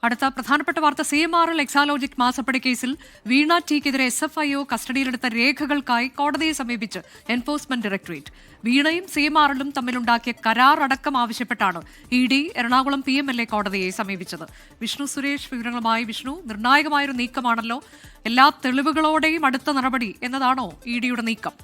അടുത്ത പ്രധാനപ്പെട്ട വാർത്ത CMRL എക്സാലോജിക് മാസപ്പടി കേസിൽ വീണ ടിക്കെതിരെ SFIO കസ്റ്റഡിയിലെടുത്ത രേഖകൾക്കായി കോടതിയെ സമീപിച്ച് എൻഫോഴ്സ്മെന്റ് ഡയറക്ടറേറ്റ്. വീണയും CMRLും തമ്മിലുണ്ടാക്കിയ കരാർ അടക്കം ആവശ്യപ്പെട്ടാണ് ED എറണാകുളം PMLA കോടതിയെ സമീപിച്ചത്. വിഷ്ണു സുരേഷ് വിവരങ്ങളുമായി. വിഷ്ണു, നിർണായകമായൊരു നീക്കമാണല്ലോ. എല്ലാ തെളിവുകളോടെയും അടുത്ത നടപടി എന്നതാണോ EDയുടെ നീക്കം?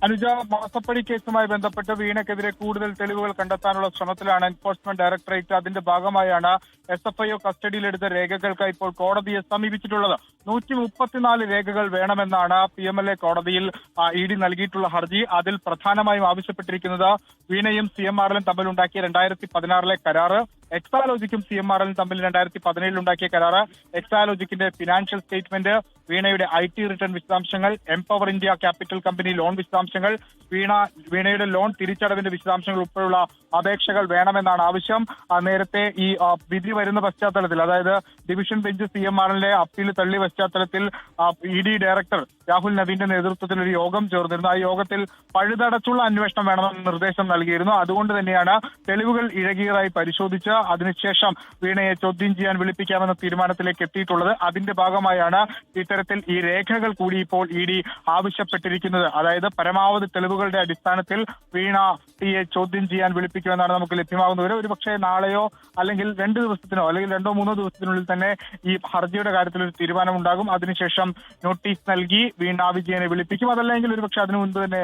അനുജ, മാസപ്പടി കേസുമായി ബന്ധപ്പെട്ട് വീണയ്ക്കെതിരെ കൂടുതൽ തെളിവുകൾ കണ്ടെത്താനുള്ള ശ്രമത്തിലാണ് എൻഫോഴ്സ്മെന്റ് ഡയറക്ടറേറ്റ്. അതിന്റെ ഭാഗമായാണ് SFIO കസ്റ്റഡിയിലെടുത്ത രേഖകൾക്കായി ഇപ്പോൾ കോടതിയെ സമീപിച്ചിട്ടുള്ളത്. 134 രേഖകൾ വേണമെന്നാണ് PMLA കോടതിയിൽ ED നൽകിയിട്ടുള്ള ഹർജി. അതിൽ പ്രധാനമായും ആവശ്യപ്പെട്ടിരിക്കുന്നത് വീണയും CMRLും തമ്മിലുണ്ടാക്കിയ 2016 കരാറ്, എക്സാലോജിക്കും CMRLും തമ്മിൽ 2017 ഉണ്ടാക്കിയ കരാറ്, എക്സാലോജിക്കിന്റെ ഫിനാൻഷ്യൽ സ്റ്റേറ്റ്മെന്റ്, വീണയുടെ IT റിട്ടേൺ വിശദാംശങ്ങൾ, empower India capital company loan വിശദാംശങ്ങൾ, വീണയുടെ ലോൺ തിരിച്ചടവിന്റെ വിശദാംശങ്ങൾ ഉൾപ്പെടെയുള്ള അപേക്ഷകൾ വേണമെന്നാണ് ആവശ്യം. നേരത്തെ ഈ വിധി വരുന്ന പശ്ചാത്തലത്തിൽ, അതായത് ഡിവിഷൻ ബെഞ്ച് CMRLന്റെ അപ്പീൽ തള്ളിയ പശ്ചാത്തലത്തിൽ ED ഡയറക്ടർ രാഹുൽ നവീന്റെ നേതൃത്വത്തിൽ ഒരു യോഗം ചേർന്നിരുന്നു. ആ യോഗത്തിൽ പഴുതടച്ചുള്ള അന്വേഷണം വേണമെന്ന് നിർദ്ദേശം നൽകിയിരുന്നു. അതുകൊണ്ട് തന്നെയാണ് തെളിവുകൾ ഇഴകിയതായി പരിശോധിച്ച് അതിനുശേഷം വീണയെ ചോദ്യം ചെയ്യാൻ വിളിപ്പിക്കാമെന്ന തീരുമാനത്തിലേക്ക് എത്തിയിട്ടുള്ളത്. അതിന്റെ ഭാഗമായാണ് ഇത്തരത്തിൽ ഈ രേഖകൾ കൂടി ഇപ്പോൾ ED ആവശ്യപ്പെട്ടിരിക്കുന്നത്. അതായത് പരമാവധി തെളിവുകളുടെ അടിസ്ഥാനത്തിൽ വീണ ടിയെ ചോദ്യം ചെയ്യാൻ വിളിപ്പിക്കുമെന്നാണ് നമുക്ക് ലഭ്യമാകുന്നവര്. ഒരുപക്ഷെ നാളെയോ അല്ലെങ്കിൽ 2 ദിവസത്തിനോ അല്ലെങ്കിൽ 2-3 ദിവസത്തിനുള്ളിൽ തന്നെ ഈ ഹർജിയുടെ കാര്യത്തിൽ ഒരു തീരുമാനമുണ്ടാകും. അതിനുശേഷം നോട്ടീസ് നൽകി വീണ വിജയനെ വിളിപ്പിക്കും. അതല്ലെങ്കിൽ ഒരുപക്ഷെ അതിനു മുൻപ് തന്നെ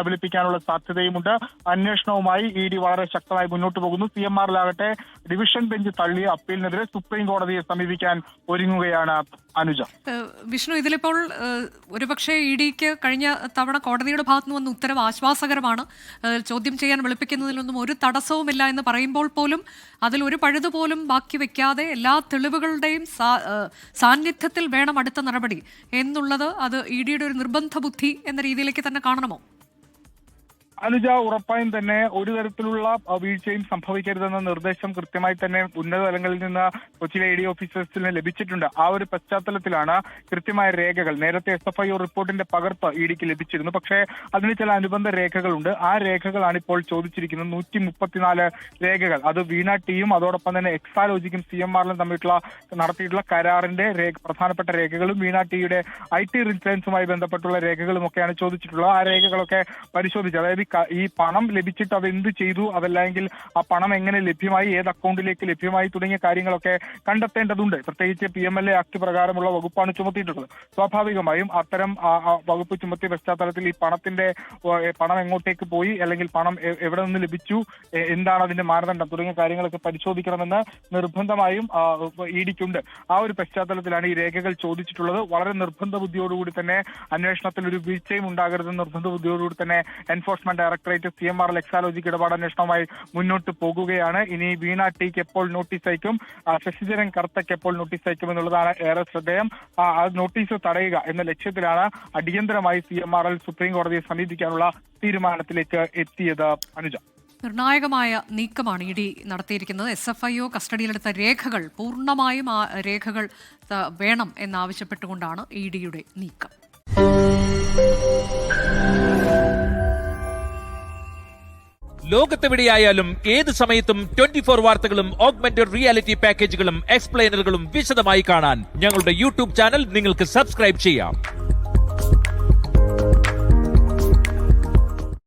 വിളിപ്പിക്കാനുള്ള സാധ്യതയുമുണ്ട്. അന്വേഷണവുമായി ED വളരെ ശക്തമായി മുന്നോട്ട് പോകുന്നു. CMRലാകട്ടെ ഡിവിഷൻ ബെഞ്ച് തള്ളിയ അപ്പീലിനെതിരെ സുപ്രീം കോടതിയെ സമീപിക്കാൻ ഒരുങ്ങുകയാണ്. അനുജ, വിഷ്ണു, ഇതിലിപ്പോൾ ഒരുപക്ഷെ EDക്ക് കഴിഞ്ഞ തവണ കോടതിയുടെ ഭാഗത്തുനിന്ന് വന്ന ഉത്തരവ് ആശ്വാസകരമാണ്. ചോദ്യം ചെയ്യാൻ വിളിപ്പിക്കുന്നതിലൊന്നും ഒരു തടസ്സവുമില്ല എന്ന് പറയുമ്പോൾ പോലും അതിൽ ഒരു പഴുതുപോലും ബാക്കി വെക്കാതെ എല്ലാ തെളിവുകളുടെയും സാന്നിധ്യത്തിൽ വേണം അടുത്ത നടപടി എന്നുള്ളത് അത് EDയുടെ ഒരു നിർബന്ധ ബുദ്ധി എന്ന രീതിയിലേക്ക് തന്നെ കാണണമോ? അനുജ, ഉറപ്പായും തന്നെ ഒരു തരത്തിലുള്ള വീഴ്ചയും സംഭവിക്കരുതെന്ന നിർദ്ദേശം കൃത്യമായി തന്നെ ഉന്നത തലങ്ങളിൽ നിന്ന് കൊച്ചിയിലെ ED ഓഫീസേഴ്സിന് ലഭിച്ചിട്ടുണ്ട്. ആ ഒരു പശ്ചാത്തലത്തിലാണ് കൃത്യമായ രേഖകൾ, നേരത്തെ SFIO റിപ്പോർട്ടിന്റെ പകർപ്പ് EDക്ക് ലഭിച്ചിരുന്നു. പക്ഷേ അതിന് ചില അനുബന്ധ രേഖകളുണ്ട്. ആ രേഖകളാണ് ഇപ്പോൾ ചോദിച്ചിരിക്കുന്നത്. 134 രേഖകൾ. അത് വീണ ടിയും അതോടൊപ്പം തന്നെ എക്സാലോജിക്കും CMRലും തമ്മിലുള്ള നടത്തിയിട്ടുള്ള കരാറിന്റെ പ്രധാനപ്പെട്ട രേഖകളും വീണ ടിയുടെ IT റിട്ടേൺസുമായി ബന്ധപ്പെട്ടുള്ള രേഖകളും ഒക്കെയാണ് ചോദിച്ചിട്ടുള്ളത്. ആ രേഖകളൊക്കെ പരിശോധിച്ച്, അതായത് ഈ പണം ലഭിച്ചിട്ട് അത് എന്ത് ചെയ്തു, അതല്ലെങ്കിൽ ആ പണം എങ്ങനെ ലഭ്യമായി, ഏത് അക്കൗണ്ടിലേക്ക് ലഭ്യമായി തുടങ്ങിയ കാര്യങ്ങളൊക്കെ കണ്ടെത്തേണ്ടതുണ്ട്. പ്രത്യേകിച്ച് PMLA ആക്ട് പ്രകാരമുള്ള വകുപ്പാണ് ചുമത്തിയിട്ടുള്ളത്. സ്വാഭാവികമായും അത്തരം വകുപ്പ് ചുമത്തിയ പശ്ചാത്തലത്തിൽ ഈ പണം എങ്ങോട്ടേക്ക് പോയി, അല്ലെങ്കിൽ പണം എവിടെ നിന്ന് ലഭിച്ചു, എന്താണ് അതിന്റെ മാനദണ്ഡം തുടങ്ങിയ കാര്യങ്ങളൊക്കെ പരിശോധിക്കണമെന്ന് നിർബന്ധമായും EDക്കുണ്ട്. ആ ഒരു പശ്ചാത്തലത്തിലാണ് ഈ രേഖകൾ ചോദിച്ചിട്ടുള്ളത്. വളരെ നിർബന്ധ ബുദ്ധിയോടുകൂടി തന്നെ അന്വേഷണത്തിൽ ഒരു വീഴ്ചയും ഉണ്ടാകരുതെന്ന് നിർബന്ധ ബുദ്ധിയോടുകൂടി തന്നെ എൻഫോഴ്സ്മെന്റ് ഡയറക്ടറേറ്റ് CMRL എക്സാലോജിക് ഇടപാട് അന്വേഷണവുമായി മുന്നോട്ട് പോകുകയാണ്. ഇനി വീണ ടിക്ക് എപ്പോൾ നോട്ടീസ് അയക്കും, ശശിധരൻ കർത്തയ്ക്ക് എപ്പോൾ നോട്ടീസ് അയക്കും എന്നുള്ളതാണ് ഏറെ ശ്രദ്ധേയം. ആ നോട്ടീസ് തടയുക എന്ന ലക്ഷ്യത്തിലാണ് അടിയന്തരമായി CMRL സുപ്രീം കോടതിയെ സമീപിക്കാനുള്ള തീരുമാനത്തിലേക്ക് എത്തിയത്. അനുജ, നിർണായകമായ നീക്കമാണ് ED നടത്തിയിരിക്കുന്നത്. SFIO കസ്റ്റഡിയിലെടുത്ത രേഖകൾ പൂർണ്ണമായും ആ രേഖകൾ വേണം എന്നാവശ്യപ്പെട്ടുകൊണ്ടാണ് EDയുടെ നീക്കം. ലോകത്തെവിടെയായാലും ഏത് സമയത്തും 24 വാർത്തകളും ഓഗ്മെന്റഡ് റിയാലിറ്റി പാക്കേജുകളും എക്സ്പ്ലെയിനറുകളും വിശദമായി കാണാൻ ഞങ്ങളുടെ YouTube ചാനൽ നിങ്ങൾക്ക് സബ്സ്ക്രൈബ് ചെയ്യാം.